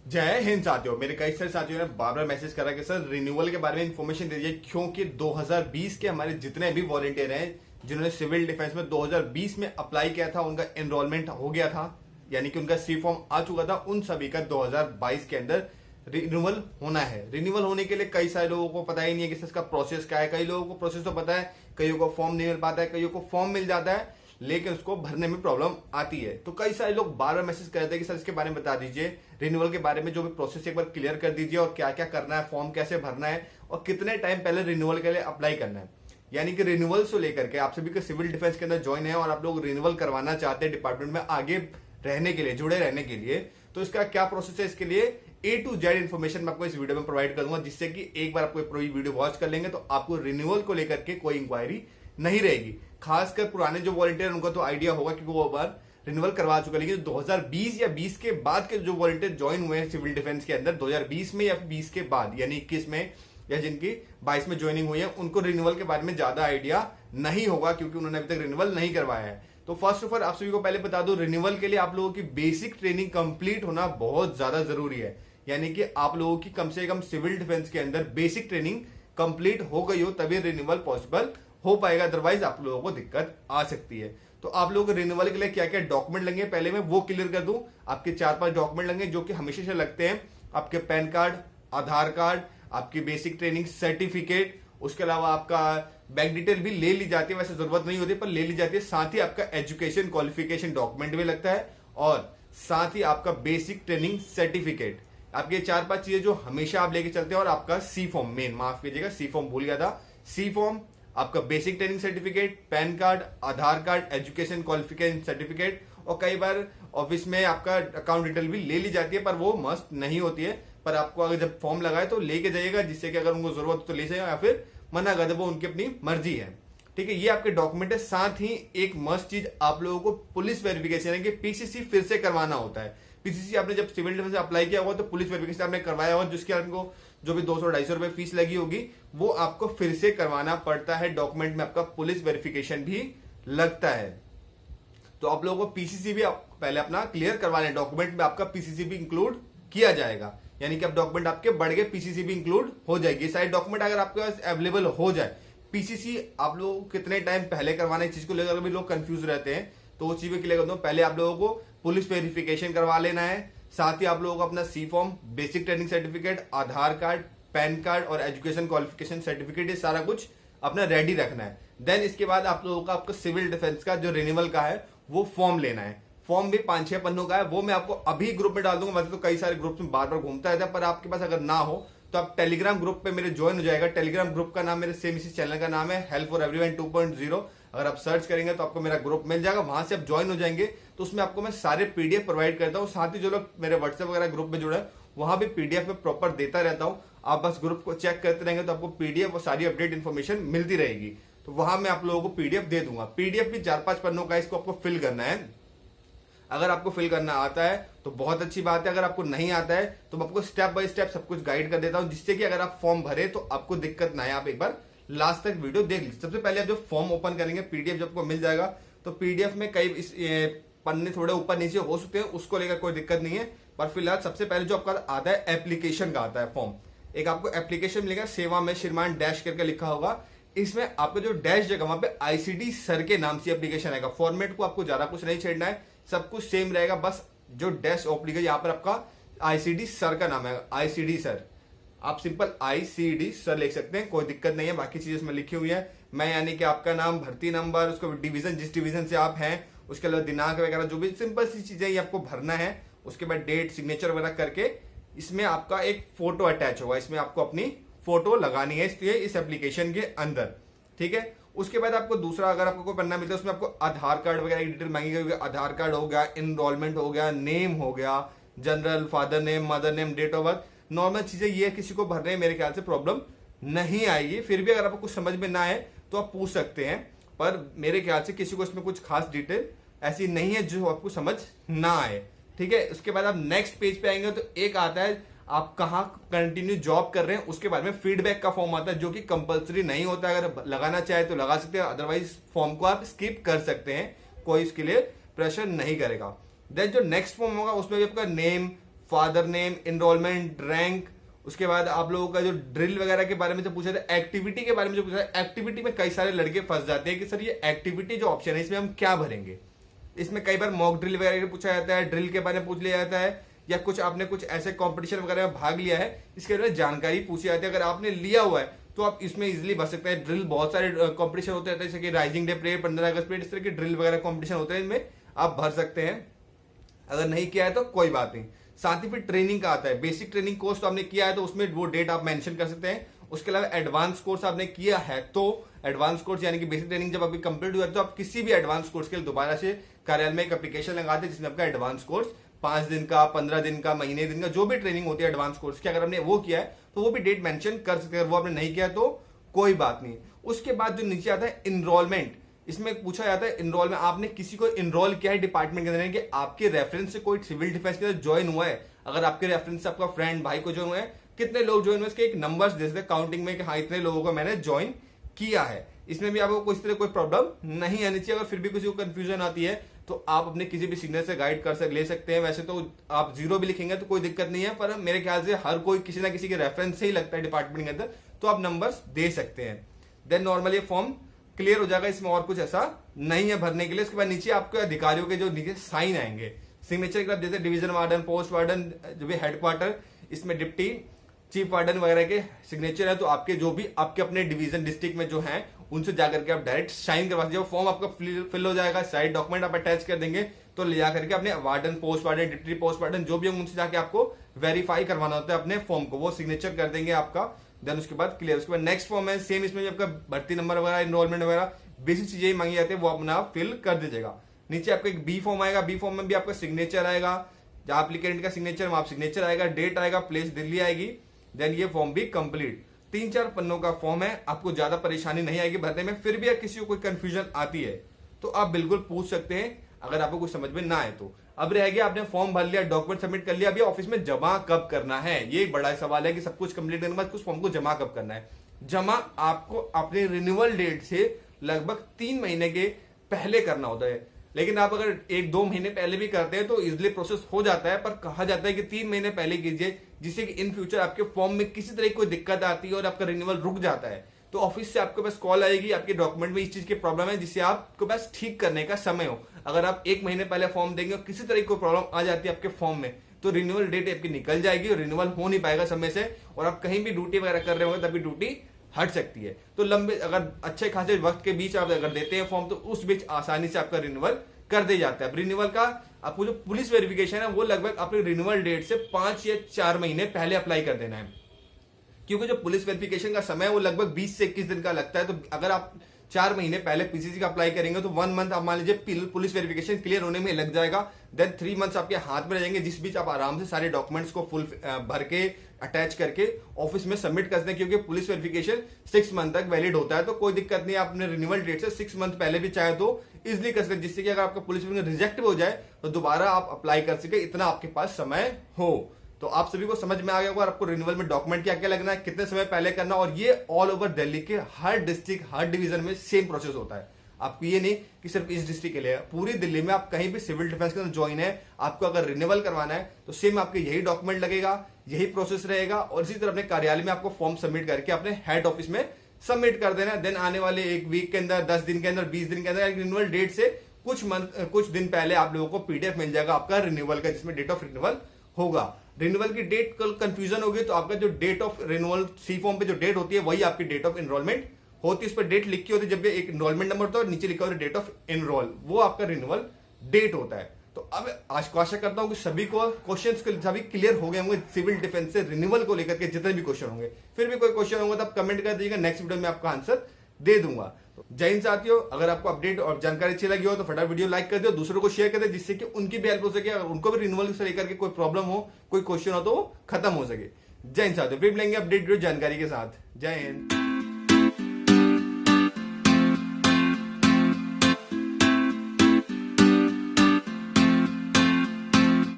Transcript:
जय हिंद साथियों। मेरे कई सारे साथियों ने बार बार मैसेज करा कि सर रिन्यूअल के बारे में इन्फॉर्मेशन दे दीजिए, क्योंकि 2020 के हमारे जितने भी वॉलंटियर हैं जिन्होंने सिविल डिफेंस में 2020 में अप्लाई किया था, उनका एनरोलमेंट हो गया था, यानी कि उनका सी फॉर्म आ चुका था, उन सभी का 2022 के अंदर रिन्यूअल होना है। रिन्यूअल होने के लिए कई सारे लोगों को पता ही नहीं है कि इसका प्रोसेस क्या है। कई लोगों को प्रोसेस तो पता है, कईयों को फॉर्म नहीं मिल पाता है, कईयों को फॉर्म मिल जाता है लेकिन उसको भरने में प्रॉब्लम आती है। तो कई सारे लोग बार बार मैसेज करते हैं कि सर इसके बारे में बता दीजिए, रिन्यूअल के बारे में जो भी प्रोसेस एक बार क्लियर कर दीजिए, और क्या क्या करना है, फॉर्म कैसे भरना है और कितने टाइम पहले रिन्यूअल के लिए अप्लाई करना है। यानी कि रिन्यूअल से लेकर के आप सभी को सिविल डिफेंस के अंदर ज्वाइन है और आप लोग रिन्यूअल करवाना चाहते हैं डिपार्टमेंट में आगे रहने के लिए, जुड़े रहने के लिए, तो इसका क्या प्रोसेस है, इसके लिए A to Z इन्फॉर्मेशन मैं आपको इस वीडियो में प्रोवाइड करूंगा, जिससे कि एक बार आपको पूरी वीडियो वॉच कर लेंगे तो आपको रिन्यूअल को लेकर के कोई इंक्वायरी नहीं रहेगी। खासकर पुराने जो वॉलंटियर उनको तो आइडिया होगा क्योंकि वो बार रिन्यूअल करवा चुका, लेकिन 2020 या 20 के बाद के जो वॉलंटियर ज्वाइन हुए हैं सिविल डिफेंस के अंदर 2020 में या 20 के बाद यानी 21 में या जिनकी 22 में ज्वाइनिंग हुई है, उनको रिन्यूअल के बारे में ज्यादा आइडिया नहीं होगा क्योंकि उन्होंने अभी तक रिन्यूअल नहीं करवाया है। तो फर्स्ट ऑफ ऑल आप सभी को पहले बता दो, रिन्यूअल के लिए आप लोगों की बेसिक ट्रेनिंग कंप्लीट होना बहुत ज्यादा जरूरी है। यानी कि आप लोगों की कम से कम सिविल डिफेंस के अंदर बेसिक ट्रेनिंग कंप्लीट हो गई हो तभी रिन्यूअल पॉसिबल हो पाएगा, अदरवाइज आप लोगों को दिक्कत आ सकती है। तो आप लोगों को रिन्यूअल के लिए क्या क्या डॉक्यूमेंट लगेंगे पहले मैं वो क्लियर कर दूं। आपके 4-5 डॉक्यूमेंट लगेंगे जो कि हमेशा से लगते हैं। आपके पैन कार्ड, आधार कार्ड, आपकी बेसिक ट्रेनिंग सर्टिफिकेट, उसके अलावा आपका बैंक डिटेल भी ले ली जाती है, वैसे जरूरत नहीं होती पर ले ली जाती है। साथ ही आपका एजुकेशन क्वालिफिकेशन डॉक्यूमेंट भी लगता है और साथ ही आपका बेसिक ट्रेनिंग सर्टिफिकेट। आपके 4-5 चीजें जो हमेशा आप लेके चलते हैं। और आपका सी फॉर्म, मेन माफ कीजिएगा सी फॉर्म भूल गया था, सी फॉर्म, आपका basic training certificate, PAN card, Aadhaar card, education qualification certificate. और कई बार ऑफिस में आपका अकाउंट डिटेल भी ले ली जाती है पर वो मस्ट नहीं होती है, पर आपको अगर जब फॉर्म लगाए तो लेके जाइएगा, जिससे कि अगर उनको जरूरत हो तो ले जाएगा या फिर मना कर दे, वो उनकी अपनी मर्जी है। ठीक है, ये आपके डॉक्यूमेंट है। साथ ही एक मस्ट चीज आप लोगों को पुलिस वेरिफिकेशन है कि पीसीसी फिर से करवाना होता है। पीसीसी आपने जब सिविल डिफेंस से अप्लाई किया होगा तो पुलिस वेरिफिकेशन आपने करवाया होगा, जिसके आपको जो भी 200-250 रुपए फीस लगी होगी वो आपको फिर से करवाना पड़ता है। डॉक्यूमेंट में आपका पुलिस वेरिफिकेशन भी लगता है। तो आप लोगों को पीसीसी भी आप पहले अपना क्लियर करवा लें। डॉक्यूमेंट में आपका पीसीसी भी इंक्लूड किया जाएगा, यानी कि अब डॉक्यूमेंट आपके बढ़ गए, पीसीसी भी इंक्लूड हो जाएगी। सारे डॉक्यूमेंट अगर आपके पास अवेलेबल हो जाए, पीसीसी आप लोगों को कितने टाइम पहले करवाना है, इस चीज को लेकर भी लोग कंफ्यूज रहते हैं, तो उस चीज में क्लियर कर दूं। पहले आप लोगों को पुलिस वेरिफिकेशन करवा लेना है। साथ ही आप लोगों को अपना सी फॉर्म, बेसिक ट्रेनिंग सर्टिफिकेट, आधार कार्ड, पैन कार्ड और एजुकेशन क्वालिफिकेशन सर्टिफिकेट, ये सारा कुछ अपना रेडी रखना है। देन इसके बाद आप लोगों का आपका सिविल डिफेंस का जो रिन्यूअल का है वो फॉर्म लेना है। फॉर्म भी 5-6 पन्नों का है, वो मैं आपको अभी ग्रुप में डाल दूंगा। वैसे तो कई सारे ग्रुप में बार बार घूमता रहता है, पर आपके पास अगर ना हो तो आप टेलीग्राम ग्रुप पे मेरे ज्वाइन हो जाएगा। टेलीग्राम ग्रुप का नाम मेरे सेम इसी चैनल का नाम है हेल्प फॉर एवरीवन 2.0। अगर आप सर्च करेंगे तो आपको मेरा ग्रुप मिल जाएगा, वहां से आप ज्वाइन हो जाएंगे। तो उसमें आपको मैं सारे पीडीएफ प्रोवाइड करता हूँ। साथ ही जो लोग मेरे व्हाट्सएप वगैरह ग्रुप में जुड़े हैं वहां भी पीडीएफ में प्रॉपर देता रहता हूँ। आप बस ग्रुप को चेक करते रहेंगे तो आपको पीडीएफ और सारी अपडेट इन्फॉर्मेशन मिलती रहेगी। तो वहां मैं आप लोगों को पीडीएफ दे दूंगा। पीडीएफ भी 4-5 पन्नों का, इसको आपको फिल करना है। अगर आपको फिल करना आता है तो बहुत अच्छी बात है, अगर आपको नहीं आता है तो मैं आपको स्टेप बाय स्टेप सब कुछ गाइड कर देता हूं, जिससे कि अगर आप फॉर्म भरे तो आपको दिक्कत ना आए। आप एक बार लास्ट तक वीडियो देख लीजिए। सबसे पहले आप जो फॉर्म ओपन करेंगे, पीडीएफ जब आपको मिल जाएगा, तो पीडीएफ में कई पन्ने थोड़े ऊपर नीचे हो सकते हैं, उसको लेकर कोई दिक्कत नहीं है। पर फिलहाल सबसे पहले जो आपका आता है एप्लीकेशन का आता है फॉर्म। एक आपको एप्लीकेशन मिलेगा, सेवा में श्रीमान डैश करके लिखा होगा। इसमें आपको जो डैश जगह वहां पे आईसीडी सर के नाम से एप्लीकेशन आएगा। फॉर्मेट को आपको ज्यादा कुछ नहीं छेड़ना है, सब कुछ सेम रहेगा, बस जो डैश ओपलिक है यहाँ पर आपका आईसीडी सर का नाम है, आईसीडी सर। आप सिंपल आईसीडी सर लिख सकते हैं, कोई दिक्कत नहीं है। बाकी चीजें इसमें लिखी हुई है, मैं यानी कि आपका नाम, भर्ती नंबर, उसको डिवीजन, जिस डिवीजन से आप हैं, उसके अलावा दिनांक वगैरह जो भी सिंपल सी चीजें ये आपको भरना है। उसके बाद डेट, सिग्नेचर वगैरह करके इसमें आपका एक फोटो अटैच होगा, इसमें आपको अपनी फोटो लगानी है इस एप्लीकेशन के अंदर। ठीक है, उसके बाद आपको दूसरा अगर आपको कोई पन्ना मिलता है उसमें आपको आधार कार्ड वगैरह की डिटेल मांगी गई होगी। आधार कार्ड हो गया, इनरोलमेंट हो गया, नेम हो गया, general, father name, mother name, date of birth, normal चीजें। ये किसी को भरने में मेरे ख्याल से प्रॉब्लम नहीं आएगी। फिर भी अगर आपको कुछ समझ में ना आए तो आप पूछ सकते हैं, पर मेरे ख्याल से किसी को इसमें कुछ खास डिटेल ऐसी नहीं है जो आपको समझ ना आए। ठीक है, उसके बाद आप नेक्स्ट पेज पे आएंगे तो एक आता है आप कहाँ कंटिन्यू जॉब कर रहे हैं, उसके बारे में फीडबैक का फॉर्म आता है, जो कि कंपलसरी नहीं होता है। अगर लगाना चाहे तो लगा सकते हैं, अदरवाइज फॉर्म को आप स्किप कर सकते हैं, कोई इसके लिए प्रेशर नहीं करेगा। देन जो नेक्स्ट फॉर्म होगा उसमें भी आपका name, father name, enrolment, rank, उसके बाद आप लोगों का जो ड्रिल वगैरह के बारे में जो पूछा था, एक्टिविटी के बारे में जो पूछा था। एक्टिविटी में कई सारे लड़के फंस जाते हैं कि सर ये एक्टिविटी जो ऑप्शन है इसमें हम क्या भरेंगे। इसमें कई बार मॉक ड्रिल वगैरह पूछा जाता है, ड्रिल के बारे में पूछ लिया जाता है, या कुछ आपने कुछ ऐसे कंपटीशन वगैरह में भाग लिया है इसके बारे में जानकारी पूछी जाती है। अगर आपने लिया हुआ है तो आप इसमें इजिली भर सकते हैं। ड्रिल बहुत सारे कंपटीशन होते हैं जैसे कि राइजिंग डे परेड, 15 अगस्त परेड, इस तरह के ड्रिल वगैरह कंपटीशन होते हैं, इनमें आप भर सकते हैं। अगर नहीं किया है तो कोई बात नहीं। साथ ही फिर ट्रेनिंग का आता है। बेसिक ट्रेनिंग कोर्स तो आपने किया है तो उसमें वो डेट आप मेंशन कर सकते हैं। उसके अलावा एडवांस कोर्स आपने किया है तो एडवांस कोर्स यानी कि बेसिक ट्रेनिंग जब आपकी कंप्लीट हुआ है तो आप किसी भी एडवांस कोर्स के लिए दोबारा से कार्यालय में एक एप्लीकेशन लगाते हैं जिसमें आपका एडवांस कोर्स 5 दिन का, 15 दिन का, महीने दिन का जो भी ट्रेनिंग होती है एडवांस कोर्स की, अगर आपने वो किया है तो वो भी डेट मेंशन कर सकते हैं। अगर वो आपने नहीं किया तो कोई बात नहीं। उसके बाद जो नीचे आता है इनरोलमेंट, इसमें पूछा जाता है इनरोल में आपने किसी को इनरोल किया है डिपार्टमेंट के अंदर, कि आपके रेफरेंस से कोई सिविल डिफेंस के अंदर ज्वाइन हुआ है। अगर आपके रेफरेंस से आपका फ्रेंड भाई को ज्वाइन हुआ है, कितने लोग ज्वाइन हुए इसके एक नंबर्स दे सकते काउंटिंग में कि हाँ इतने लोगों को मैंने ज्वाइन किया है। इसमें भी आपको किसी तरह कोई प्रॉब्लम नहीं आनी चाहिए। अगर फिर भी किसी को कंफ्यूजन आती है तो आप अपने किसी भी सीनियर से गाइड ले सकते हैं। वैसे तो आप 0 भी लिखेंगे तो कोई दिक्कत नहीं है, पर मेरे ख्याल से हर कोई किसी ना किसी के रेफरेंस से ही लगता है डिपार्टमेंट के अंदर, तो आप नंबर्स दे सकते हैं। देन नॉर्मली फॉर्म क्लियर हो जाएगा, इसमें और कुछ ऐसा नहीं है भरने के लिए। उसके बाद नीचे आपके अधिकारियों के जो नीचे साइन आएंगे सिग्नेचर के, जैसे डिवीजन वार्डन, पोस्ट वार्डन, जो भी हेडक्वार्टर, इसमें डिप्टी चीफ वार्डन वगैरह के सिग्नेचर है, तो आपके जो भी आपके अपने डिवीजन डिस्ट्रिक्ट में जो है उनसे जाकर के आप डायरेक्ट साइन करवा दीजिए। फॉर्म आपका फिल हो जाएगा, साइड डॉक्यूमेंट आप अटैच कर देंगे, तो ले जाकर के अपने warden, post warden, deputy post warden जो भी होंगे उनसे जाके आपको वेरीफाई करवाना होता है अपने फॉर्म को, वो सिग्नेचर कर देंगे आपका। देन उसके बाद क्लियर। उसके बाद नेक्स्ट फॉर्म है सेम, इसमें भी आपका भर्ती नंबर वगैरह, एनरोलमेंट वगैरह बेसिक चीजें मांगी जाती है, वो अपना फिल कर दीजिएगा। नीचे आपका एक बी फॉर्म आएगा, बी फॉर्म में भी आपका सिग्नेचर आएगा, जहां एप्लीकेंट का सिग्नेचर वहां सिग्नेचर आएगा, डेट आएगा, प्लेस दिल्ली आएगी। देन ये फॉर्म भी कंप्लीट। 3-4 पन्नों का फॉर्म है, आपको ज्यादा परेशानी नहीं आएगी भरने में। फिर भी अगर किसी को कोई कंफ्यूजन आती है तो आप बिल्कुल पूछ सकते हैं, अगर आपको कुछ समझ में ना आए तो। अब रह गया, आपने फॉर्म भर लिया, डॉक्यूमेंट सबमिट कर लिया, अभी ऑफिस में जमा कब करना है, ये एक बड़ा सवाल है कि सब कुछ कंप्लीट करने के बाद कुछ फॉर्म को जमा कब करना है। जमा आपको अपने रिन्यूअल डेट से लगभग 3 महीने के पहले करना होता है, लेकिन आप अगर 1-2 महीने पहले भी करते हैं तो इजिली प्रोसेस हो जाता है, पर कहा जाता है कि 3 महीने पहले कीजिए, जिससे कि इन फ्यूचर आपके फॉर्म में किसी तरह की कोई दिक्कत आती है और आपका रिन्यूअल रुक जाता है तो ऑफिस से आपके पास कॉल आएगी, आपके डॉक्यूमेंट में इस चीज की प्रॉब्लम है, जिससे आपके पास ठीक करने का समय हो। अगर आप 1 महीने पहले फॉर्म देंगे और किसी तरह की कोई प्रॉब्लम आ जाती है आपके फॉर्म में, तो रिन्यूअल डेट आपकी निकल जाएगी और रिन्यूअल हो नहीं पाएगा समय से, और आप कहीं भी ड्यूटी वगैरह कर रहे होंगे तभी ड्यूटी हट सकती है। तो लंबे, अगर अच्छे खासे वक्त के बीच आप अगर देते हैं फॉर्म, तो उस बीच आसानी से आपका रिन्यूअल कर दे जाता है। अब रिन्यूअल का आपको जो पुलिस वेरिफिकेशन है वो लगभग अपने रिन्यूअल डेट से 5 या 4 महीने पहले अप्लाई कर देना है, क्योंकि जो पुलिस वेरिफिकेशन का समय है वो लगभग 20 से 21 दिन का लगता है। तो अगर आप 4 महीने पहले पीसीसी का अप्लाई करेंगे तो 1 मंथ आप मान लीजिए पुलिस वेरिफिकेशन क्लियर होने में लग जाएगा। देन 3 मंथ्स आपके हाथ में रह जाएंगे, जिस बीच आप आराम से सारे डॉक्यूमेंट्स को फुल भर के अटैच करके ऑफिस में सबमिट कर सकते हैं, क्योंकि पुलिस वेरिफिकेशन 6 मंथ तक वैलिड होता है। तो कोई दिक्कत नहीं, आप अपने रिन्यूअल डेट से 6 मंथ पहले भी चाहे तो इजिली कर सकते हैं, जिससे कि अगर आपका पुलिस वेरिफिकेशन रिजेक्ट हो जाए तो दोबारा आप अप्लाई कर सके, इतना आपके पास समय हो। तो आप सभी को समझ में आ गया होगा आपको रिन्यूअल में डॉक्यूमेंट क्या क्या लगना है, कितने समय पहले करना, और ये ऑल ओवर दिल्ली के हर डिस्ट्रिक्ट, हर डिवीजन में सेम प्रोसेस होता है। आपको ये नहीं कि सिर्फ इस डिस्ट्रिक्ट के लिए, पूरी दिल्ली में आप कहीं भी सिविल डिफेंस के अंदर ज्वाइन है, आपको अगर रिन्यूअल करवाना है तो सेम आपके यही डॉक्यूमेंट लगेगा, यही प्रोसेस रहेगा, और इसी तरह अपने कार्यालय में आपको फॉर्म सबमिट करके अपने हेड ऑफिस में सबमिट कर देना। देन आने वाले 1 वीक के अंदर, 10 दिन के अंदर, 20 दिन के अंदर रिन्यूअल डेट से कुछ दिन पहले आप लोगों को पीडीएफ मिल जाएगा आपका रिन्यूअल का, जिसमें डेट ऑफ रिन्यूअल होगा। रिन्यूअल की डेट कल कंफ्यूजन होगी तो आपका जो date of renewal C form पे जो डेट होती है वही आपकी डेट ऑफ एनरोलमेंट होती है। उस पर डेट लिखी होती है, जब भी एक एनरोलमेंट नंबर होता है और नीचे लिखा होता है डेट ऑफ एनरोल, वो आपका रिन्यूअल डेट होता है। तो अब आशा करता हूं कि सभी को क्वेश्चंस सभी क्लियर हो गए होंगे सिविल डिफेंस से रिन्यूअल को लेकर के, जितने भी क्वेश्चन होंगे। फिर भी कोई क्वेश्चन होगा तो आप कमेंट कर दीजिएगा, नेक्स्ट वीडियो में आपका आंसर दे दूंगा। जय हिंद साथियों, अगर आपको अपडेट और जानकारी अच्छी लगी हो तो फटाफट वीडियो लाइक कर दो, दूसरों को शेयर कर दे, जिससे कि उनकी भी हेल्प हो सके, अगर उनको भी रिन्यूअल से लेकर के कोई प्रॉब्लम हो, कोई क्वेश्चन हो तो वो खत्म हो सके। जय हिंद साथियों, फिर मिलेंगे अपडेट जानकारी के साथ। जय हिंद।